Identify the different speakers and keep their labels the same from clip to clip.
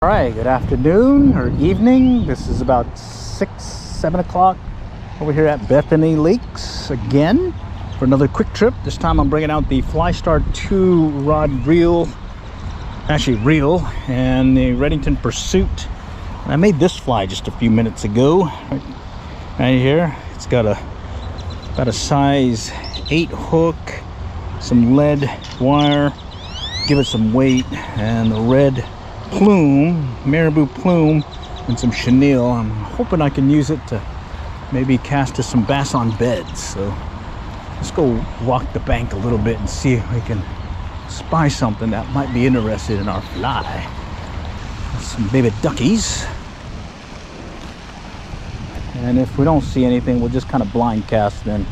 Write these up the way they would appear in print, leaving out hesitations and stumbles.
Speaker 1: All right, good afternoon or evening. This is about 6-7 o'clock over here at Bethany Lakes again for another quick trip. This time I'm bringing out the Flystar 2 rod reel, reel, and the Redington Pursuit. And I made this fly just a few minutes ago, right here. It's got a size 8 hook, some lead wire, give it some weight, and the red plume, marabou plume, and some chenille. I'm hoping I can use it to maybe cast to some bass on beds. So let's go walk the bank a little bit and see if we can spy something that might be interested in our fly. Some baby duckies. And if we don't see anything, we'll just kind of blind cast and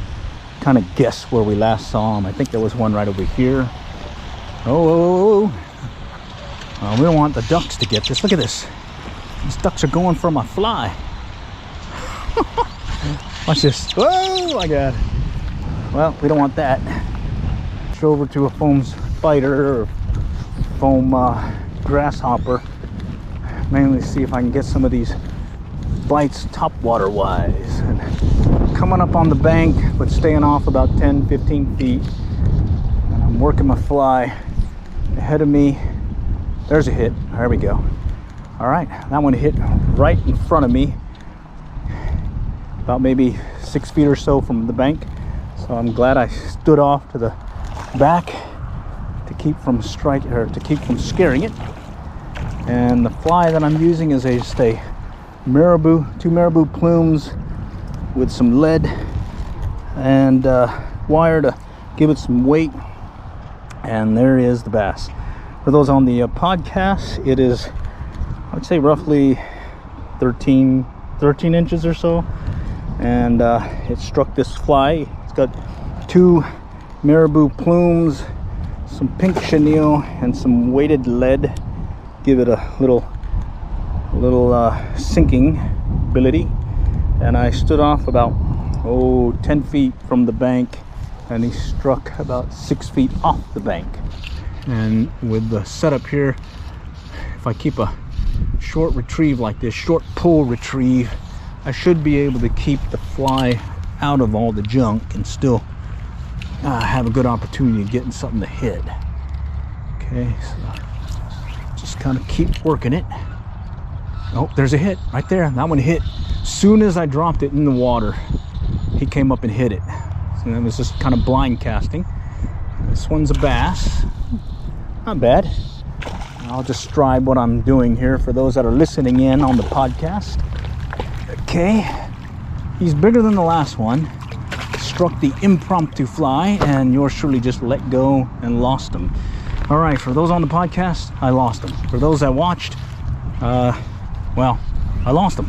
Speaker 1: kind of guess where we last saw them. I think there was one right over here. Oh. We don't want the ducks to get this. Look at this. These ducks are going for my fly. Watch this. Oh my God. Well, we don't want that. Go over to a foam spider or foam grasshopper. Mainly see if I can get some of these bites topwater wise. And coming up on the bank, but staying off about 10-15 feet. And I'm working my fly ahead of me. There's a hit. There we go. All right, that one hit right in front of me, about maybe 6 feet or so from the bank. So I'm glad I stood off to the back to keep from scaring it. And the fly that I'm using is just a marabou, 2 marabou plumes with some lead and wire to give it some weight. And there is the bass. For those on the podcast, it is, I'd say, roughly 13 inches or so, and it struck this fly. It's got 2 marabou plumes, some pink chenille, and some weighted lead. Give it a little sinking ability. And I stood off about 10 feet from the bank, and he struck about 6 feet off the bank. And with the setup here, if I keep a short retrieve like this, short pull retrieve, I should be able to keep the fly out of all the junk and still have a good opportunity of getting something to hit. Okay, so just kind of keep working it. Oh, there's a hit right there. That one hit. Soon as I dropped it in the water, he came up and hit it. So that was just kind of blind casting. This one's a bass. Not bad. I'll describe what I'm doing here for those that are listening in on the podcast. Okay, he's bigger than the last one. Struck the Impromptu fly, and yours truly just let go and lost him. All right, for those on the podcast, I lost him. For those that watched, well, I lost him.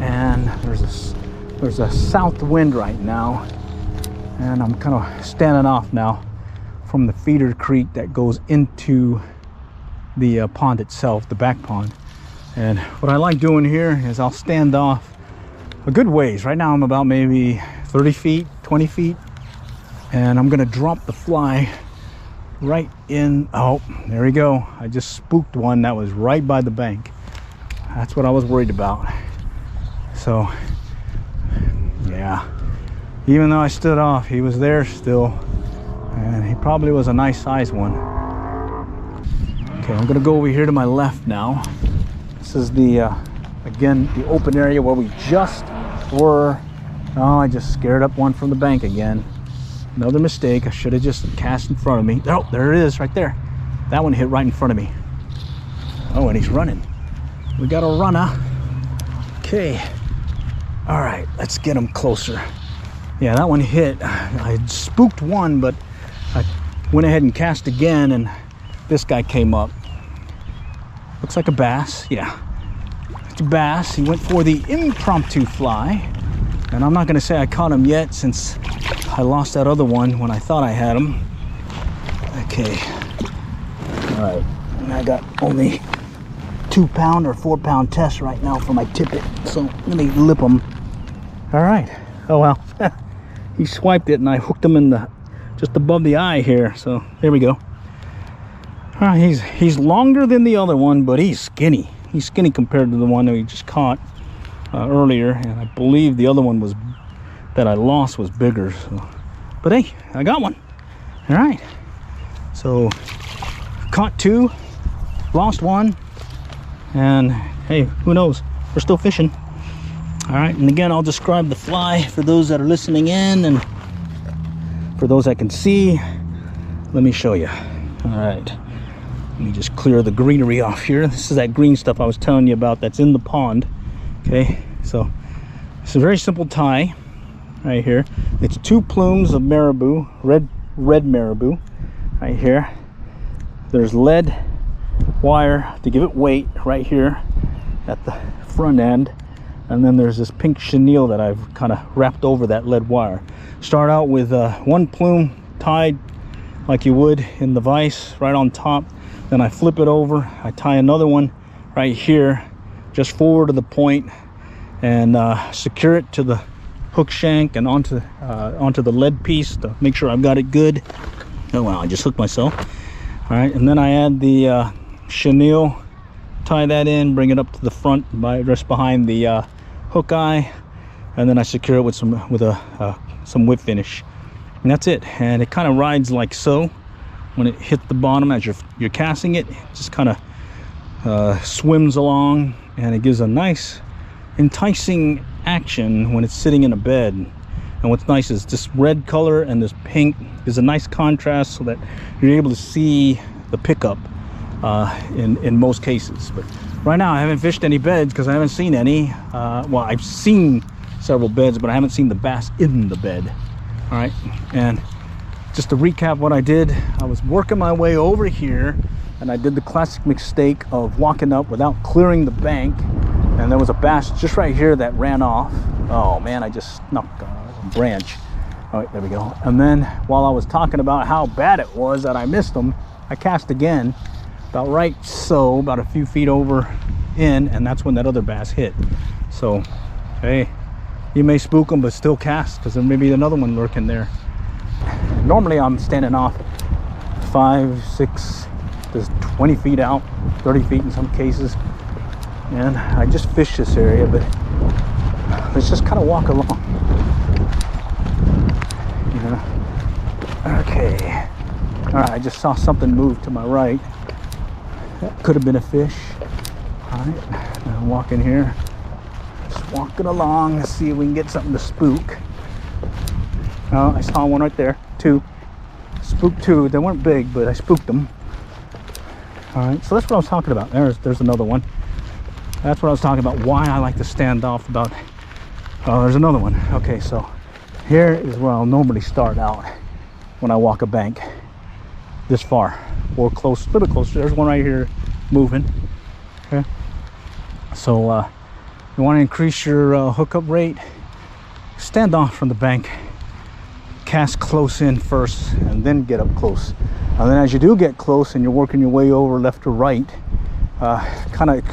Speaker 1: And there's a south wind right now, and I'm kind of standing off now from the feeder creek that goes into the pond itself, the back pond. And what I like doing here is I'll stand off a good ways. Right now I'm about maybe 30 feet, 20 feet, and I'm gonna drop the fly right in. Oh, there we go. I just spooked one that was right by the bank. That's what I was worried about. So yeah, even though I stood off, he was there still. And he probably was a nice size one. Okay, I'm gonna go over here to my left now. This is the again, the open area where we just were. Oh, I just scared up one from the bank again. Another mistake. I should have just cast in front of me. Oh, there it is right there. That one hit right in front of me. Oh, and he's running. We got a runner. Okay, all right, let's get him closer. Yeah, that one hit. I spooked one, but I went ahead and cast again, and this guy came up. Looks like a bass. Yeah, it's a bass. He went for the Impromptu fly, and I'm not going to say I caught him yet since I lost that other one when I thought I had him. Okay, all right, and I got only 2-pound or 4-pound test right now for my tippet, so let me lip him. All right. Oh well. He swiped it, and I hooked him in the just above the eye here. So there we go. He's longer than the other one, but he's skinny. He's skinny compared to the one that we just caught earlier, and I believe the other one was that I lost was bigger. So, but hey, I got one. All right. So caught 2, lost 1, and hey, who knows? We're still fishing. All right, and again, I'll describe the fly for those that are listening in, and for those that can see, let me show you. All right, let me just clear the greenery off here. This is that green stuff I was telling you about that's in the pond. Okay, so it's a very simple tie right here. It's 2 plumes of marabou, red marabou right here. There's lead wire to give it weight right here at the front end, and then there's this pink chenille that I've kind of wrapped over that lead wire. Start out with 1 plume tied like you would in the vise right on top, then I flip it over, I tie another one right here just forward of the point, and secure it to the hook shank and onto the lead piece to make sure I've got it good. Oh wow, I just hooked myself. All right, and then I add the chenille, tie that in, bring it up to the front just behind the hook eye, and then I secure it with some whip finish, and that's it. And it kind of rides like so. When it hits the bottom as you're casting it, it just kind of swims along, and it gives a nice enticing action when it's sitting in a bed. And what's nice is this red color and this pink is a nice contrast, so that you're able to see the pickup in most cases. But right now I haven't fished any beds because I haven't seen any. Well, I've seen several beds, but I haven't seen the bass in the bed. All right, and just to recap what I did, I was working my way over here, and I did the classic mistake of walking up without clearing the bank, and there was a bass just right here that ran off. Oh man, I just snuck a branch. All right, there we go. And then while I was talking about how bad it was that I missed them, I cast again, about right so, about a few feet over in, and that's when that other bass hit. So hey, you may spook them, but still cast, because there may be another one lurking there. Normally I'm standing off 5, 6, just 20 feet out, 30 feet in some cases, and I just fished this area. But let's just kind of walk along, you know. Okay, all right, I just saw something move to my right. That could have been a fish. All right, now I'm walking here, just walking along to see if we can get something to spook. Oh, I saw one right there. 2. Spooked 2. They weren't big, but I spooked them. All right, so that's what I was talking about. There's another one. That's what I was talking about, why I like to stand off about. Oh, there's another one. Okay, so here is where I'll normally start out when I walk a bank this far, or close, a little bit closer. There's one right here moving. Okay, so you want to increase your hookup rate, stand off from the bank, cast close in first, and then get up close. And then as you do get close and you're working your way over left or right, kind of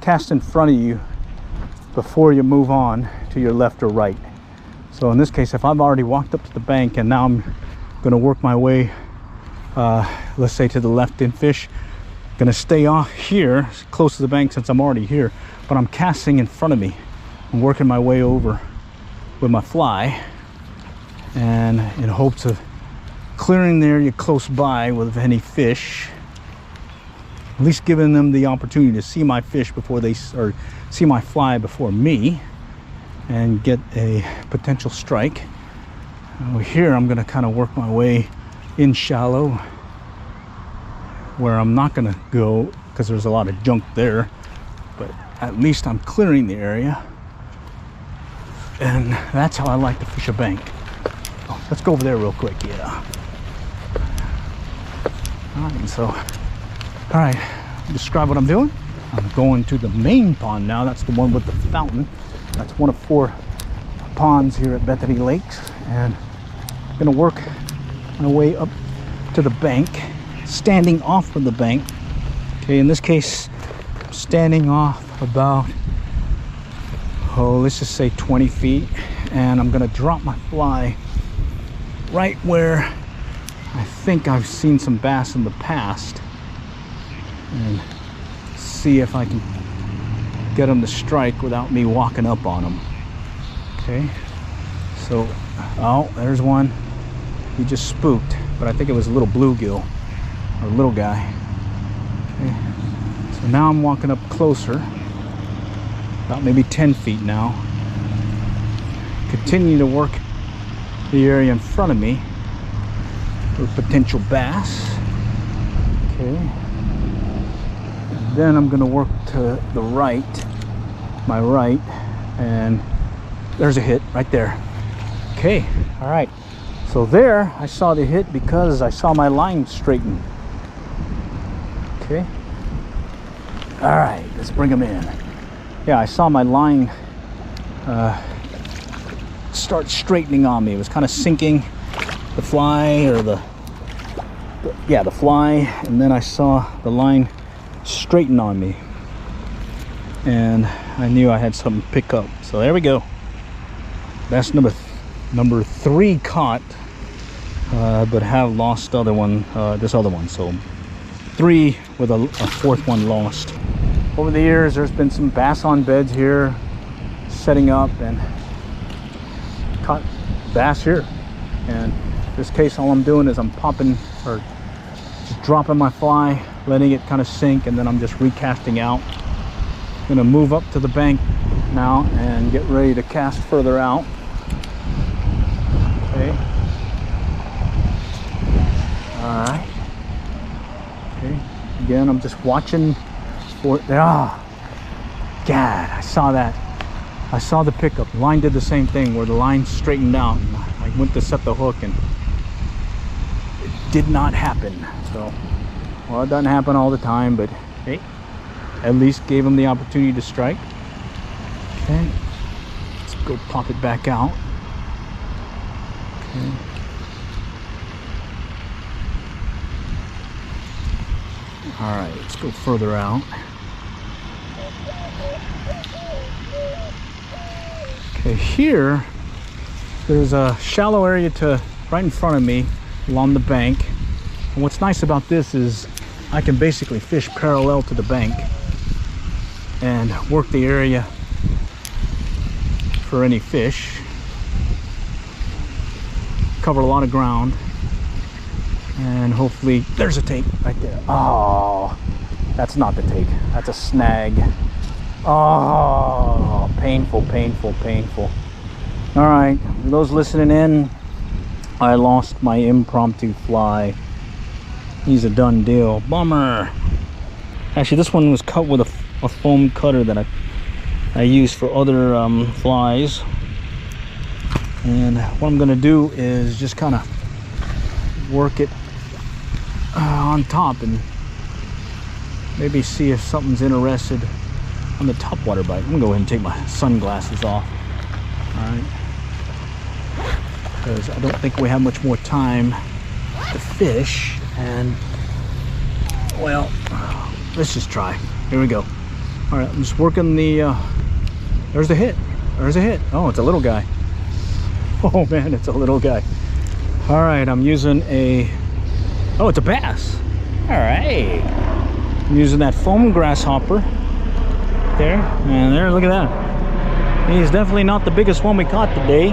Speaker 1: cast in front of you before you move on to your left or right. So in this case, if I've already walked up to the bank and now I'm going to work my way, let's say to the left and fish, going to stay off here close to the bank since I'm already here, but I'm casting in front of me. I'm working my way over with my fly, and in hopes of clearing the area close by with any fish, at least giving them the opportunity to see my fish before they, or see my fly before me, and get a potential strike. Over here I'm going to kind of work my way in shallow, where I'm not going to go because there's a lot of junk there, but at least I'm clearing the area. And that's how I like to fish a bank. Oh, let's go over there real quick. Yeah. All right, so, all right, describe what I'm doing. I'm going to the main pond now. That's the one with the fountain. That's one of 4 ponds here at Bethany Lakes, and I'm gonna work my way up to the bank, standing off from the bank. Okay, in this case, I'm standing off about, oh, let's just say 20 feet, and I'm gonna drop my fly right where I think I've seen some bass in the past. and see if I can get him to strike without me walking up on him. Okay, so, oh, there's one. He just spooked, but I think it was a little bluegill, or little guy. Okay, so now I'm walking up closer, about maybe 10 feet now. Continue to work the area in front of me for potential bass. Okay, and then I'm gonna work to the right, my right, and there's a hit right there. Okay, all right. So there, I saw the hit because I saw my line straighten. Okay. All right, let's bring him in. Yeah, I saw my line start straightening on me. It was kind of sinking the fly, or the fly, and then I saw the line straighten on me, and I knew I had something to pick up. So there we go. That's number 3 caught, but have lost the other one, this other one. So 3 with a 4th one lost. Over the years, there's been some bass on beds here, setting up, and caught bass here. And in this case, all I'm doing is I'm popping, or just dropping my fly, letting it kind of sink, and then I'm just recasting out. I'm gonna move up to the bank now and get ready to cast further out. Okay. All right. Okay. Again, I'm just watching for it. Ah, God, I saw that. I saw the pickup. The line did the same thing, where the line straightened out. And I went to set the hook, and it did not happen. So, well, it doesn't happen all the time, but hey, at least gave him the opportunity to strike. Okay, let's go pop it back out. Okay. All right, let's go further out. Okay, here there's a shallow area to right in front of me along the bank. And what's nice about this is I can basically fish parallel to the bank and work the area for any fish. Cover a lot of ground, and hopefully there's a take right there. Oh, that's not the take, that's a snag. Oh, painful, painful, painful. All right, for those listening in, I lost my impromptu fly. He's a done deal. Bummer. Actually, this one was cut with a foam cutter that I use for other flies. And what I'm gonna do is just kind of work it on top and maybe see if something's interested on the top water bite. I'm gonna go ahead and take my sunglasses off. All right, because I don't think we have much more time to fish. And well, let's just try. Here we go. All right, I'm just working the there's the hit. There's a hit. Oh, it's a little guy. Oh man, it's a little guy. All right, I'm using oh, it's a bass. All right, I'm using that foam grasshopper there, and there, look at that. He's definitely not the biggest one we caught today,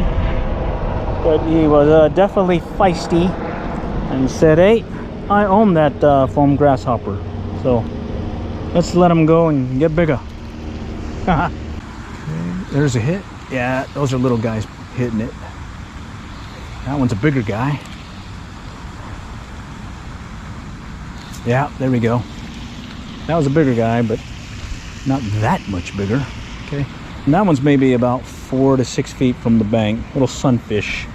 Speaker 1: but he was definitely feisty and said, hey, I own that foam grasshopper, so let's let him go and get bigger. There's a hit. Yeah, those are little guys hitting it. That one's a bigger guy. Yeah, there we go. That was a bigger guy, but not that much bigger. Okay, and that one's maybe about 4 to 6 feet from the bank. Little sunfish,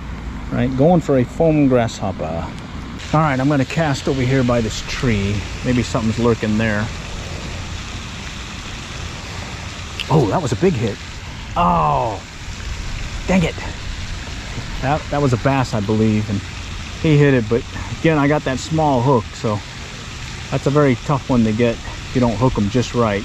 Speaker 1: right? Going for a foam grasshopper. All right, I'm gonna cast over here by this tree. Maybe something's lurking there. Oh, that was a big hit. Oh, dang it. That was a bass, I believe, and he hit it, but again, I got that small hook, so that's a very tough one to get if you don't hook them just right.